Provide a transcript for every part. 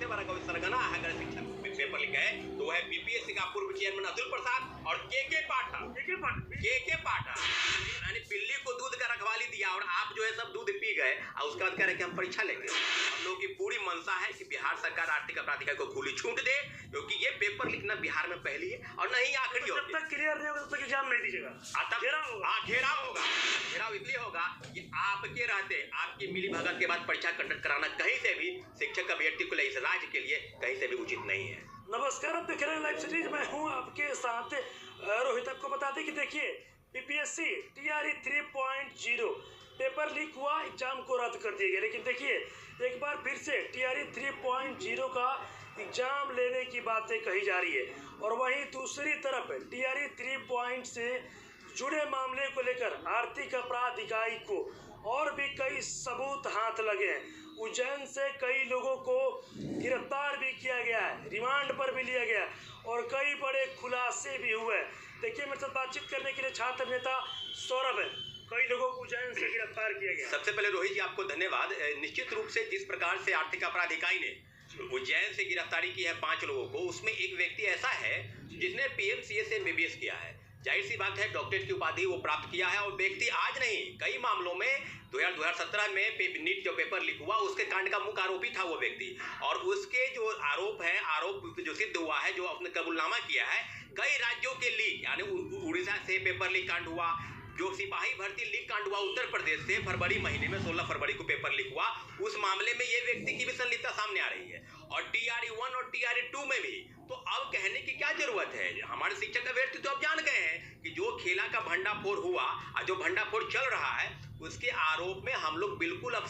सबसे बड़ा कोई सरगना है अगर शिक्षक पेपर लिखा है तो वह है बीपीएससी का पूर्व चेयरमैन अतुल प्रसाद और के पाठक। के पाठक यानी बिल्ली को दूध का रखवाली दिया और आप जो है सब दूध पी गए और उसके बाद कह रहे कि हम परीक्षा लेंगे। हम लोग की पूरी मंशा है कि बिहार सरकार आर्थिक अपराध इकाई को खुली छूट दे, क्योंकि ये पेपर लिखना बिहार में पहली है और नहीं आखिरी होगी। जब तक क्लियर नहीं होगा तब तक एग्जाम नहीं दीजिएगा। घेराव होगा। घेराव इसलिए होगा कि आपके रहते आपकी मिली भगत के बाद परीक्षा कंडक्ट कराना कहीं से भी शिक्षक अभ्यर्थी को इस राज्य के लिए कहीं से भी उचित नहीं है। नमस्कार, आप देख रहे हैं लाइव सीरीज, मैं हूं आपके साथ रोहित। आपको बता दें कि देखिए बीपीएससी टीआरई 3.0 पेपर लीक हुआ, एग्जाम को रद्द कर दिया गया। लेकिन देखिए एक बार फिर से टीआरई 3.0 का एग्जाम लेने की बातें कही जा रही है और वहीं दूसरी तरफ टीआरई 3 से जुड़े मामले को लेकर आर्थिक अपराध इकाई को और भी कई सबूत हाथ लगे हैं। उज्जैन से कई लोगों को गिरफ्तार भी किया गया है, रिमांड पर भी लिया गया और कई बड़े खुलासे भी हुए। देखिए मेरे साथ बातचीत करने के लिए छात्र नेता सौरभ है। कई लोगों को उज्जैन से गिरफ्तार किया गया। सबसे पहले रोहित जी आपको धन्यवाद। निश्चित रूप से जिस प्रकार से आर्थिक अपराध इकाई ने उज्जैन से गिरफ्तारी की है 5 लोगों को, उसमें एक व्यक्ति ऐसा है जिसने पीएमसीए से एमबीबीएस किया है। जाहिर सी बात है डॉक्टरेट की उपाधि वो प्राप्त किया है और व्यक्ति आज नहीं कई मामलों में 2017 में नीट जो पेपर लीक हुआ उसके कांड का मुख्य आरोपी था वो व्यक्ति। और उसके जो आरोप जो सिद्ध हुआ है, जो उसने कबूलनामा किया है, कई राज्यों के लीक यानी उड़ीसा से पेपर लीक कांड हुआ, जो सिपाही भर्ती लीक कांड हुआ उत्तर प्रदेश से फरवरी महीने में 16 फरवरी को पेपर लीक हुआ, उस मामले में ये व्यक्ति की भी संलिप्तता सामने आ रही है और टीआरई 1 और टीआरई 2 में भी। तो अब कहने की क्या जरूरत है, हमारे शिक्षक अभ्यर्थी तो अब जान गए हैं कि जो खेला का भंडाफोड़ हुआ और जो भंडाफोड़ चल रहा है उसके आरोप में हम लोग बिल्कुल अब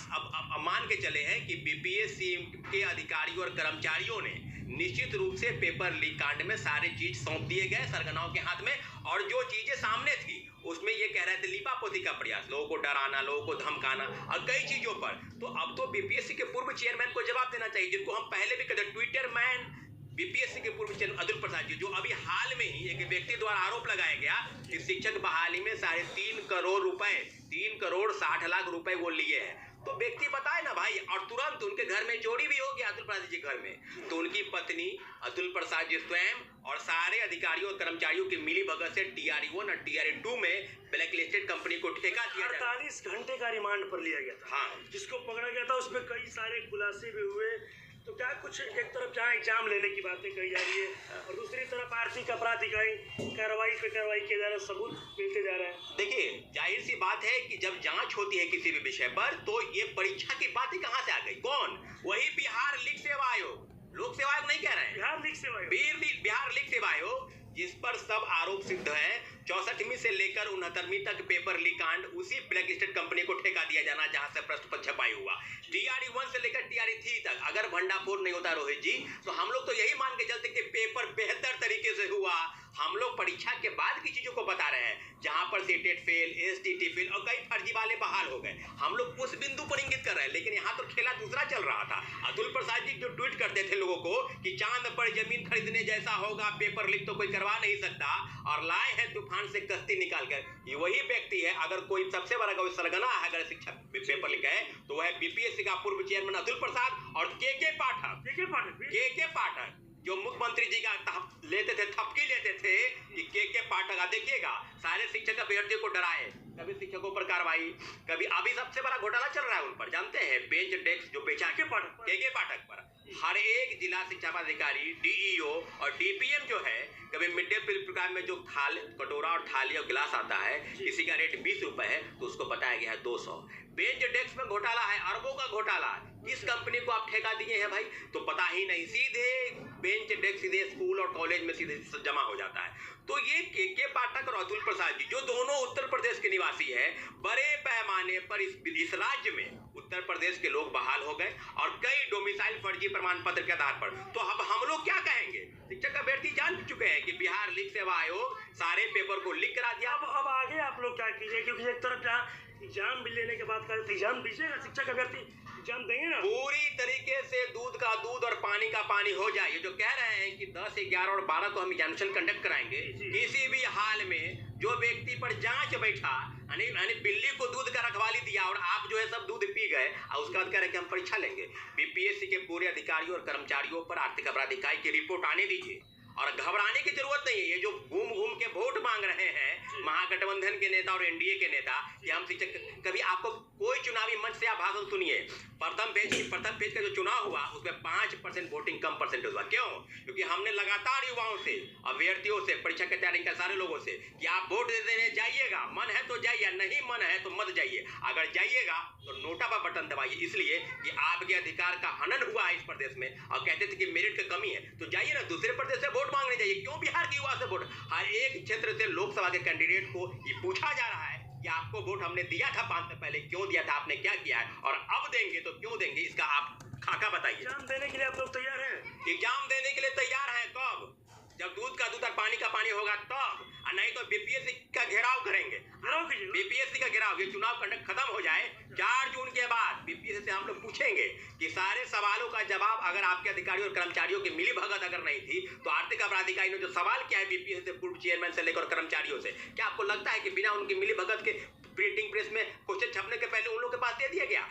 मान के चले हैं कि बीपीएससी के अधिकारियों और कर्मचारियों ने निश्चित रूप से पेपर लीक कांड में सारे चीज सौंप दिए गए सरगनाओं के हाथ में। और जो चीजें सामने थी उसमें ये कह रहे थे लिपापोती का प्रयास, लोगों को डराना, लोगों को धमकाना और कई चीजों पर। तो अब तो बीपीएससी के पूर्व चेयरमैन को जवाब देना चाहिए, जिनको हम पहले भी कहते ट्विटर मैन बीपीएससी के पूर्व चेयरमैन अतुल प्रसाद जी, जो अभी हाल में ही एक व्यक्ति द्वारा आरोप लगाया गया कि शिक्षक बहाली में 3.5 करोड़ रुपए 3 करोड़ 60 लाख रुपए वो लिए हैं। तो व्यक्ति बताए ना भाई, और तुरंत उनके घर में चोरी भी हो गया अतुल प्रसाद जी घर में। तो उनकी पत्नी अतुल प्रसाद जी स्वयं और सारे अधिकारियों और कर्मचारियों की मिली भगत से टीआरई 1 और टीआरई 2 में ब्लैक लिस्टेड कंपनी को ठेका दिया 48 घंटे का रिमांड पर लिया गया था। हाँ, जिसको पकड़ा गया था उसमें कई सारे खुलासे भी हुए। तो क्या कुछ एक तरफ जहाँ एग्जाम लेने की बातें कही जा रही है और दूसरी तरफ आर्थिक अपराध इकाई कार्रवाई पे कार्रवाई किए जा रहे हैं, सबूत मिलते जा रहे हैं। देखिए जाहिर सी बात है कि जब जांच होती है किसी भी विषय पर तो ये परीक्षा की बात ही कहां से आ गई? कौन? वही बिहार लीक सेवा आयोग, लोक सेवा आयोग नहीं कह रहे हैं, बिहार लीक सेवा आयोग, बिहार लीक सेवा आयोग, जिस पर सब आरोप सिद्ध है। 64वीं से लेकर 69वीं तक पेपर लीक कांड उसी ब्लैक लिस्टेड कंपनी को ठेका दिया जाना जहां से प्रश्न पत्र छपाई हुआ। टीआरई 1 से लेकर टीआरई 3 तक अगर भंडाफोड़ नहीं होता रोहित जी, तो हम लोग तो यही मान के चलते कि पेपर बेहतर तरीके से हुआ। हम लोग परीक्षा के बाद की चीजों को बता रहे हैं, जहां पर सीटेट फेल, एसटीटी फेल और कई फर्जी वाले बहाल हो गए। हम लोग उस बिंदु पर इंगित कर रहे हैं, लेकिन यहाँ तो खेला दूसरा चल रहा था। अतुल प्रसाद जी जो ट्वीट करते थे लोगों को कि चांद पर जमीन खरीदने जैसा होगा, पेपर लीक तो कोई करवा नहीं सकता, और लाए हैं तूफान से कश्ती निकाल कर, ये वही व्यक्ति है। अगर कोई सबसे बड़ा कोई सरगना है अगर शिक्षक पेपर लिखा है तो वह है बीपीएससी का पूर्व चेयरमैन अतुल प्रसाद और के पाठक, जो मुख्यमंत्री जी का थपकी लेते थे कि के पाठक। देखिएगा सारे शिक्षक अभ्यर्थियों को डराए, कभी शिक्षकों पर कार्रवाई, कभी अभी सबसे बड़ा घोटाला चल रहा है उन पर, जानते हैं बेंच डेस्क जो बेचा के पाठक पर हर एक जिला शिक्षा पदाधिकारी, डीईओ और डीपीएम जो है, कभी मिड डे मील प्रोग्राम में जो कटोरा और थाली और गिलास आता है, किसी का रेट 20 रुपए है तो उसको बताया गया है 200। बेंच डेस्क में घोटाला है, अरबों का घोटाला। किस कंपनी को आप ठेका दिए हैं भाई तो पता ही नहीं, सीधे बेंच डेस्क सीधे स्कूल और कॉलेज में सीधे जमा हो जाता है। तो ये के पाठक और अतुल प्रसाद जी जो दोनों उत्तर प्रदेश के निवासी है, बड़े पैमाने पर इस राज्य में उत्तर प्रदेश के लोग बहाल हो गए और कई डोमिसाइल फर्जी प्रमाण पत्र के आधार पर। तो अब हम लोग क्या कहेंगे? शिक्षक अभ्यर्थी जान चुके हैं कि बिहार लीक सेवा आयोग सारे पेपर को लीक करा दिया। अब आगे आप लोग क्या कीजिए, क्योंकि एक तरफ जहाँ एग्जाम भी लेने के बाद कर एग्जाम दीजिएगा, शिक्षक अभ्यर्थी एग्जाम देंगे ना, पूरी तरीके से दूध का दूध और पानी का पानी हो जाए। जो कह रहे हैं कि 10, 11 और 12 को हम एग्जामिनेशन कंडक्ट कराएंगे, किसी भी हाल में जो व्यक्ति पर जांच बैठा यानी बिल्ली को दूध का रखवाली दिया और आप जो है सब दूध पी गए और उसके बाद कह रहे कि हम परीक्षा लेंगे। बीपीएससी के पूरे अधिकारियों और कर्मचारियों पर आर्थिक अपराध इकाई की रिपोर्ट आने दीजिए और घबराने की जरूरत नहीं है। ये जो घूम घूम के वोट मांग रहे हैं महागठबंधन के नेता और एनडीए के नेता कि हम शिक्षक, कभी आपको कोई चुनावी मंच से आप भाषण सुनिए, प्रथम पेज का जो चुनाव हुआ उसमें 5% वोटिंग कम परसेंटेज हुआ। क्यों? क्योंकि हमने लगातार युवाओं से, अभ्यर्थियों से, परीक्षा की तैयारी के सारे लोगों से कि आप वोट देने जाइएगा, मन है तो जाइए, नहीं मन है तो मत जाइए। अगर जाइएगा तो नोटा पर बटन दबाइए, इसलिए कि आपके अधिकार का हनन हुआ है इस प्रदेश में और कहते थे कि मेरिट की कमी है तो जाइए ना दूसरे प्रदेश से वोट मांगने जाइए। क्यों बिहार के युवा से वोट? हर एक क्षेत्र से लोकसभा के कैंडिडेट को ये पूछा जा रहा है कि आपको वोट हमने दिया था 5 साल पहले, क्यों दिया था, आपने क्या किया है और अब देंगे तो क्यों देंगे, इसका आप खाका बताइए। एग्जाम देने के लिए आप लोग तैयार हैं? एग्जाम देने के लिए तैयार हैं। कब? जब दूध का दूध और पानी का पानी होगा तब, नहीं तो बीपीएससी का घेराव करेंगे। बीपीएससी का घेराव, ये चुनाव कंडक्ट खत्म हो जाए 4 जून के बाद बीपीएससी से हम लोग पूछेंगे कि सारे सवालों का जवाब अगर आपके अधिकारियों और कर्मचारियों की मिली भगत अगर नहीं थी तो आर्थिक अपराध इकाई ने जो सवाल किया है बीपीएससी से, पूर्व चेयरमैन से लेकर कर्मचारियों से, क्या आपको लगता है कि बिना उनकी मिली भगत के प्रिंटिंग प्रेस में क्वेश्चन छपने के पहले उन लोग के पास दे दिया गया?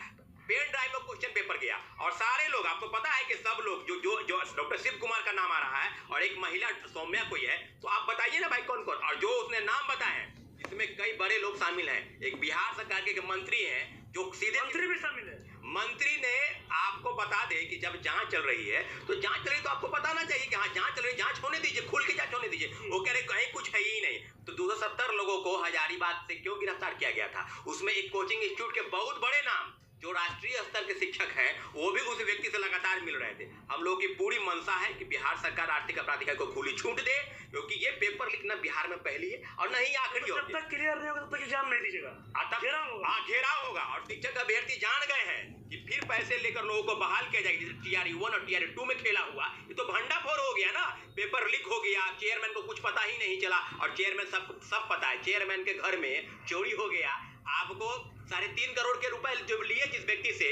पेन ड्राइव में क्वेश्चन पेपर गया और सारे लोग, आपको पता है कि सब लोग जो डॉक्टर शिव कुमार का नाम आ रहा है और एक महिला सौम्या कोई है, तो आप बताइए ना भाई कौन कौन, और जो उसने नाम बताए हैं इसमें कई बड़े लोग शामिल हैं। एक बिहार सरकार के मंत्री हैं जो सीधे मंत्री भी शामिल है। मंत्री ने आपको बता दे कि जब जांच चल रही है तो जांच चल रही तो आपको बताना चाहिए कि हाँ जांच चल रही, जांच होने दीजिए, खुल के जांच होने दीजिए। वो कह रहे कहीं कुछ है ही नहीं। तो 270 लोगों को हजारीबाग से क्यों गिरफ्तार किया गया था? उसमें एक कोचिंग इंस्टीट्यूट के बहुत बड़े नाम जो राष्ट्रीय स्तर के शिक्षक हैं वो भी उस व्यक्ति से लगातार मिल रहे थे। हम लोगों की पूरी मंशा है कि बिहार सरकार आर्थिक अपराध इकाई को खुली छूट दे, क्योंकि ये पेपर लीक न बिहार में पहली है और न ही आखिरी होगी। जब तक क्लियर नहीं होगा तब तक एग्जाम नहीं दीजिएगा, घेराव होगा। और शिक्षक अभ्यर्थी जान गए हैं कि फिर पैसे लेकर लोगों को बहाल किया जाएगा। जैसे TRE 1 और TRE 2 में खेला हुआ, ये तो भंडाफोड़ हो गया ना। पेपर लीक हो गया, चेयरमैन को कुछ पता ही नहीं चला और चेयरमैन सब पता है। चेयरमैन के घर में चोरी हो गया, आपको 3.5 करोड़ के रुपए जो लिए जिस व्यक्ति से,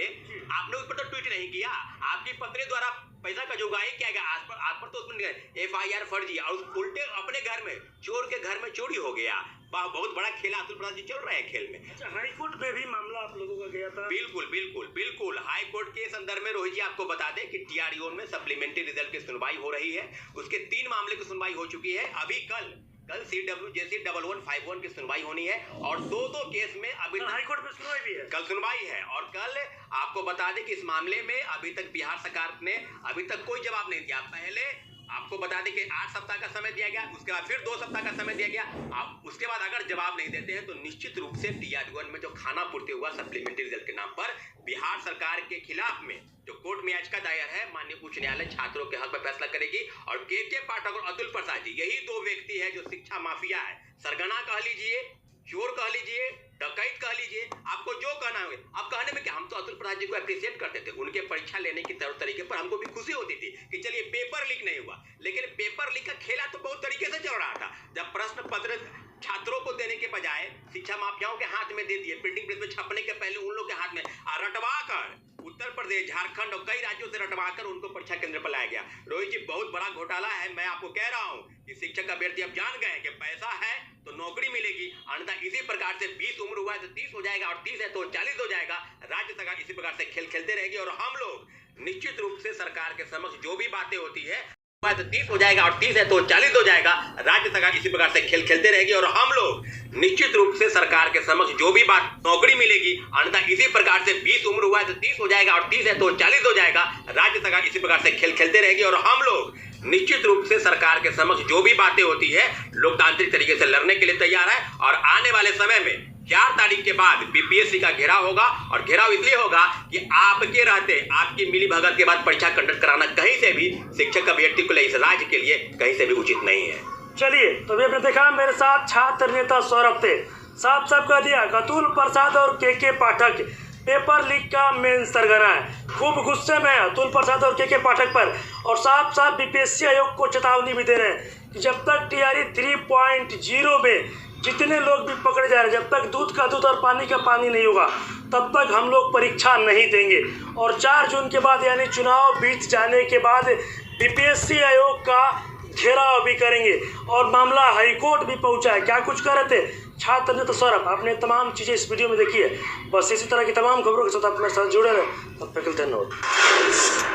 आपने उस पर तो ट्वीट नहीं किया, आपकी पत्नी द्वारा पैसा का जुगाई किया गया, आप पर तो उसमें FIR फर्जी और उल्टे अपने घर में, चोर के घर में चोरी हो गया। बहुत बड़ा खेला अतुल प्रसाद जी चल रहे हैं खेल में। अच्छा, हाई कोर्ट में भी मामला आप लोगों का गया था? बिल्कुल हाई कोर्ट के संदर्भ में रोहित जी आपको बता दें कि TRE 1 में सप्लीमेंट्री रिजल्ट की सुनवाई हो रही है। उसके 3 मामले की सुनवाई हो चुकी है। अभी कल CWJC 1151 की सुनवाई होनी है और 2 केस में अभी हाई कोर्ट में सुनवाई भी है। कल सुनवाई है और कल आपको बता दें कि इस मामले में अभी तक बिहार सरकार ने अभी तक कोई जवाब नहीं दिया। पहले आपको बता दें कि 8 सप्ताह का समय दिया गया, उसके बाद फिर 2 सप्ताह का समय दिया गया। आप उसके बाद अगर जवाब नहीं देते हैं तो निश्चित रूप से TRE 1 में जो खाना पूर्ति हुआ सप्लीमेंट्री रिजल्ट के नाम पर बिहार सरकार के खिलाफ में जो कोर्ट में याचिका दायर है, माननीय उच्च न्यायालय छात्रों के हक में फैसला करेगी। और के पाठक और अतुल प्रसाद जी यही 2 व्यक्ति है जो शिक्षा माफिया है, सरगना कह लीजिए, चोर कह लीजिए, डकैत कह लीजिए, आपको जो कहना है। अब कहने में क्या, हम तो अतुल प्रसाद जी को अप्रिशिएट करते थे, उनके परीक्षा लेने की तरीके पर हमको भी खुशी होती थी कि चलिए पेपर लीक नहीं हुआ। लेकिन पेपर लीक का खेला तो बहुत तरीके से चल रहा था। जब प्रश्न पत्र छात्रों को देने के बजाय शिक्षा माफियाओं के हाथ में दे दिए, प्रिंटिंग प्रेस में छपने के पहले उन लोग के हाथ में रटवा कर, उत्तर प्रदेश, झारखंड और कई राज्यों से रटवा कर उनको परीक्षा केंद्र पर लाया गया। रोहित जी, बहुत बड़ा घोटाला है। मैं आपको कह रहा हूं कि शिक्षक अभ्यर्थी अब जान गए कि पैसा है तो नौकरी मिलेगी, अन्यथा इसी प्रकार से 20 उम्र हुआ है तो 30 हो जाएगा और 30 है तो 40 हो जाएगा। राज्य सरकार इसी प्रकार से खेल खेलते रहेगी और हम लोग निश्चित रूप से सरकार के समक्ष जो भी बातें होती है तो 30 हो जाएगा और 30 है तो 40 हो जाएगा। राज्य सरकार इसी प्रकार से खेल खेलते रहेगी और हम लोग निश्चित रूप से सरकार के समक्ष जो भी बात, नौकरी मिलेगी, अन्यथा इसी प्रकार से 20 उम्र हुआ है तो 30 हो जाएगा और 30 है तो 40 हो जाएगा। राज्य सरकार इसी प्रकार से खेल खेलते रहेगी और हम लोग निश्चित रूप से सरकार के समक्ष जो भी बातें होती है लोकतांत्रिक तरीके से लड़ने के लिए तैयार है। और आने वाले समय में 4 तारीख के बाद बीपीएससी का घेराव होगा और घेराव इसलिए होगा कि आपके रहते, आपकी मिली भगत के बाद परीक्षा कंडक्ट कराना कहीं से भी शिक्षक अभ्यर्थी को इस राज्य के लिए कहीं से भी उचित नहीं है। चलिए, तो अभी आपने देखा मेरे साथ छात्र नेता सौरभ थे, साफ साफ कह दिया अतुल प्रसाद और के पाठक पेपर लीक का मेन सरगना है। खूब गुस्से में अतुल प्रसाद और के पाठक पर और साफ साफ बीपीएससी आयोग को चेतावनी भी दे रहे हैं कि जब तक TRE 3.0 में जितने लोग भी पकड़े जा रहे हैं, जब तक दूध का दूध और पानी का पानी नहीं होगा तब तक हम लोग परीक्षा नहीं देंगे। और 4 जून के बाद यानी चुनाव बीत जाने के बाद बीपीएससी आयोग का घेराव भी करेंगे। और मामला हाईकोर्ट भी पहुंचा है। क्या कुछ कह रहे थे छात्र ने तो सौरभ, आपने तमाम चीज़ें इस वीडियो में देखी है। बस इसी तरह की तमाम खबरों के साथ आप मेरे साथ जुड़े रहें। तब तक के लिए धन्यवाद।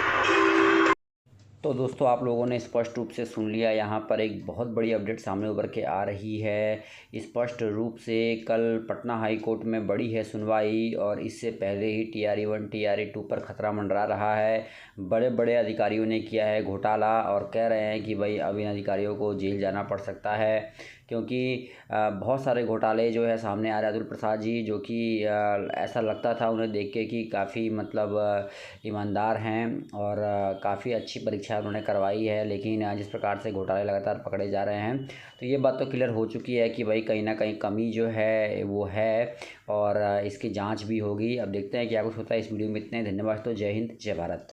तो दोस्तों आप लोगों ने स्पष्ट रूप से सुन लिया, यहाँ पर एक बहुत बड़ी अपडेट सामने उभर के आ रही है। स्पष्ट रूप से कल पटना हाई कोर्ट में बड़ी है सुनवाई और इससे पहले ही TRE 1 TRE 2 पर खतरा मंडरा रहा है। बड़े बड़े अधिकारियों ने किया है घोटाला और कह रहे हैं कि भाई अब इन अधिकारियों को जेल जाना पड़ सकता है, क्योंकि बहुत सारे घोटाले जो है सामने आ रहे हैं। अतुल प्रसाद जी जो कि ऐसा लगता था उन्हें देख के कि काफ़ी मतलब ईमानदार हैं और काफ़ी अच्छी परीक्षा उन्होंने करवाई है, लेकिन जिस प्रकार से घोटाले लगातार पकड़े जा रहे हैं तो ये बात तो क्लियर हो चुकी है कि भाई कहीं ना कहीं कमी जो है वो है और इसकी जांच भी होगी। अब देखते हैं क्या कुछ होता है। इस वीडियो में इतने, धन्यवाद। तो जय हिंद, जय भारत।